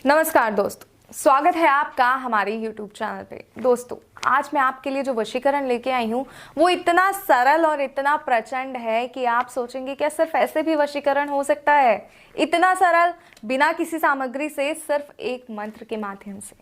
नमस्कार दोस्तों, स्वागत है आपका हमारे YouTube चैनल पे। दोस्तों, आज मैं आपके लिए जो वशीकरण लेके आई हूँ वो इतना सरल और इतना प्रचंड है कि आप सोचेंगे क्या सिर्फ ऐसे भी वशीकरण हो सकता है? इतना सरल, बिना किसी सामग्री से, सिर्फ एक मंत्र के माध्यम से।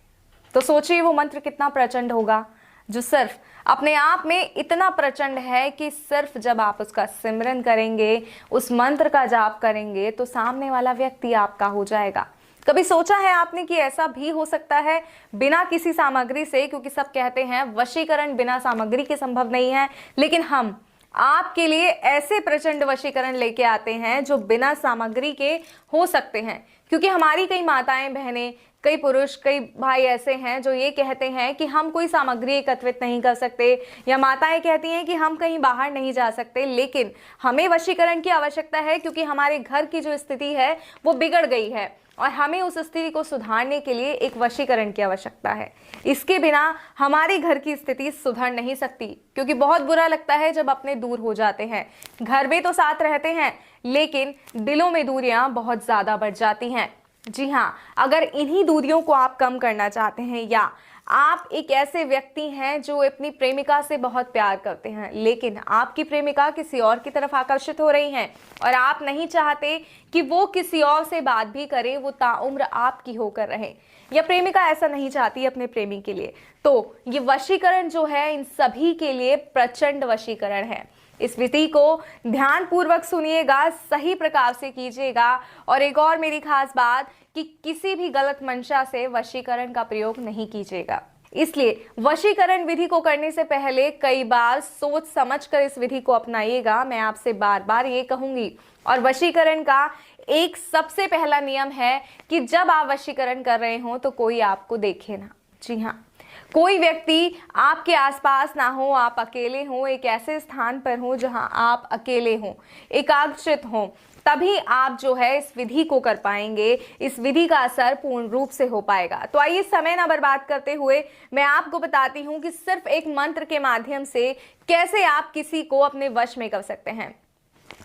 तो सोचिए वो मंत्र कितना प्रचंड होगा, जो सिर्फ अपने आप में इतना प्रचंड है कि सिर्फ जब आप उसका सिमरन करेंगे, उस मंत्र का जाप करेंगे, तो सामने वाला व्यक्ति आपका हो जाएगा। कभी सोचा है आपने कि ऐसा भी हो सकता है बिना किसी सामग्री से? क्योंकि सब कहते हैं वशीकरण बिना सामग्री के संभव नहीं है, लेकिन हम आपके लिए ऐसे प्रचंड वशीकरण लेके आते हैं जो बिना सामग्री के हो सकते हैं। क्योंकि हमारी कई माताएं, बहनें, कई पुरुष, कई भाई ऐसे हैं जो ये कहते हैं कि हम कोई सामग्री एकत्रित नहीं कर सकते, या माताएं कहती हैं कि हम कहीं बाहर नहीं जा सकते। लेकिन हमें वशीकरण की आवश्यकता है क्योंकि हमारे घर की जो स्थिति है वो बिगड़ गई है और हमें उस स्थिति को सुधारने के लिए एक वशीकरण की आवश्यकता है। इसके बिना हमारे घर की स्थिति सुधर नहीं सकती, क्योंकि बहुत बुरा लगता है जब अपने दूर हो जाते हैं। घर में तो साथ रहते हैं, लेकिन दिलों में दूरियां बहुत ज़्यादा बढ़ जाती हैं। जी हाँ, अगर इन्हीं दूरियों को आप कम करना चाहते हैं, या आप एक ऐसे व्यक्ति हैं जो अपनी प्रेमिका से बहुत प्यार करते हैं, लेकिन आपकी प्रेमिका किसी और की तरफ आकर्षित हो रही हैं और आप नहीं चाहते कि वो किसी और से बात भी करे, वो ताउम्र आपकी होकर रहे, या प्रेमिका ऐसा नहीं चाहती अपने प्रेमी के लिए, तो ये वशीकरण जो है इन सभी के लिए प्रचंड वशीकरण है। इस विधि को ध्यान पूर्वक सुनिएगा, सही प्रकार से कीजिएगा। और एक और मेरी खास बात कि किसी भी गलत मंशा से वशीकरण का प्रयोग नहीं कीजिएगा। इसलिए वशीकरण विधि को करने से पहले कई बार सोच समझकर इस विधि को अपनाइएगा, मैं आपसे बार बार ये कहूंगी। और वशीकरण का एक सबसे पहला नियम है कि जब आप वशीकरण कर रहे हो तो कोई आपको देखे ना। जी हाँ, कोई व्यक्ति आपके आसपास ना हो, आप अकेले हो, एक ऐसे स्थान पर हो जहां आप अकेले हो, एकाग्रचित हो, तभी आप जो है इस विधि को कर पाएंगे। इस विधि का असर पूर्ण रूप से हो पाएगा। तो आइए समय ना बर्बाद करते हुए मैं आपको बताती हूँ कि सिर्फ एक मंत्र के माध्यम से कैसे आप किसी को अपने वश में कर सकते हैं।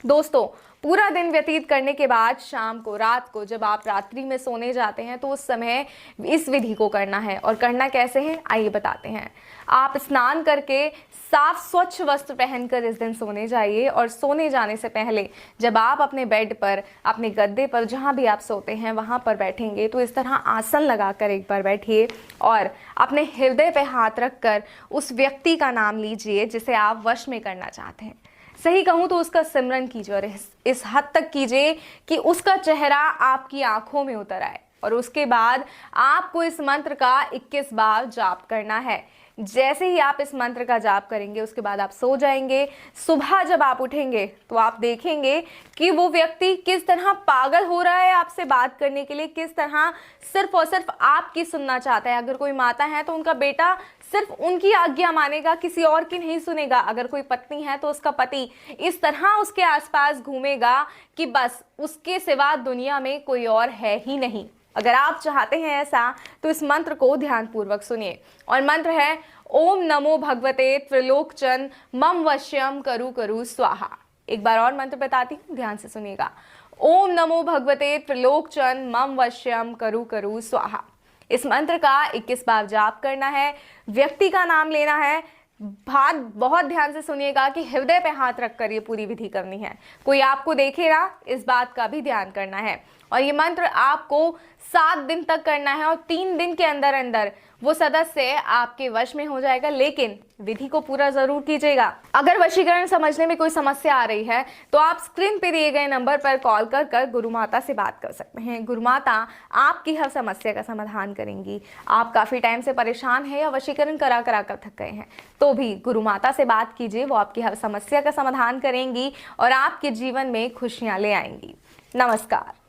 दोस्तों, पूरा दिन व्यतीत करने के बाद शाम को, रात को, जब आप रात्रि में सोने जाते हैं तो उस समय इस विधि को करना है। और करना कैसे है आइए बताते हैं। आप स्नान करके साफ स्वच्छ वस्त्र पहनकर इस दिन सोने जाइए, और सोने जाने से पहले जब आप अपने बेड पर, अपने गद्दे पर, जहां भी आप सोते हैं वहां पर बैठेंगे तो इस तरह आसन लगाकर एक बार बैठिए और अपने हृदय पे हाथ रखकर उस व्यक्ति का नाम लीजिए जिसे आप वश में करना चाहते हैं। सही कहूँ तो उसका सिमरन कीजिए, और इस हद तक कीजिए कि उसका चेहरा आपकी आंखों में उतर आए। और उसके बाद आपको इस मंत्र का 21 बार जाप करना है। जैसे ही आप इस मंत्र का जाप करेंगे उसके बाद आप सो जाएंगे। सुबह जब आप उठेंगे तो आप देखेंगे कि वो व्यक्ति किस तरह पागल हो रहा है आपसे बात करने के लिए, किस तरह सिर्फ और सिर्फ आपकी सुनना चाहता है। अगर कोई माता है तो उनका बेटा सिर्फ उनकी आज्ञा मानेगा, किसी और की नहीं सुनेगा। अगर कोई पत्नी है तो उसका पति इस तरह उसके आसपास घूमेगा कि बस उसके सिवा दुनिया में कोई और है ही नहीं। अगर आप चाहते हैं ऐसा तो इस मंत्र को ध्यानपूर्वक सुनिए। और मंत्र है ओम नमो भगवते त्रिलोकचन मम वश्यम करु करु स्वाहा। एक बार और मंत्र बताती हूँ, ध्यान से सुनिएगा। ओम नमो भगवते त्रिलोकचन मम वश्यम करु करु स्वाहा। इस मंत्र का 21 बार जाप करना है। व्यक्ति का नाम लेना है। बात बहुत ध्यान से सुनिएगा कि हृदय पे हाथ रखकर ये पूरी विधि करनी है, कोई आपको देखे ना, इस बात का भी ध्यान करना है। और ये मंत्र आपको 7 दिन तक करना है, और 3 दिन के अंदर अंदर वो सदस्य आपके वश में हो जाएगा। लेकिन विधि को पूरा जरूर कीजिएगा। अगर वशीकरण समझने में कोई समस्या आ रही है तो आप स्क्रीन पे दिए गए नंबर पर कॉल कर गुरु माता से बात कर सकते हैं। गुरु माता आपकी हर समस्या का समाधान करेंगी। आप काफी टाइम से परेशान हैं या वशीकरण करा करा कर थक गए हैं तो भी गुरु माता से बात कीजिए, वो आपकी हर समस्या का समाधान करेंगी और आपके जीवन में खुशियां ले आएंगी। नमस्कार।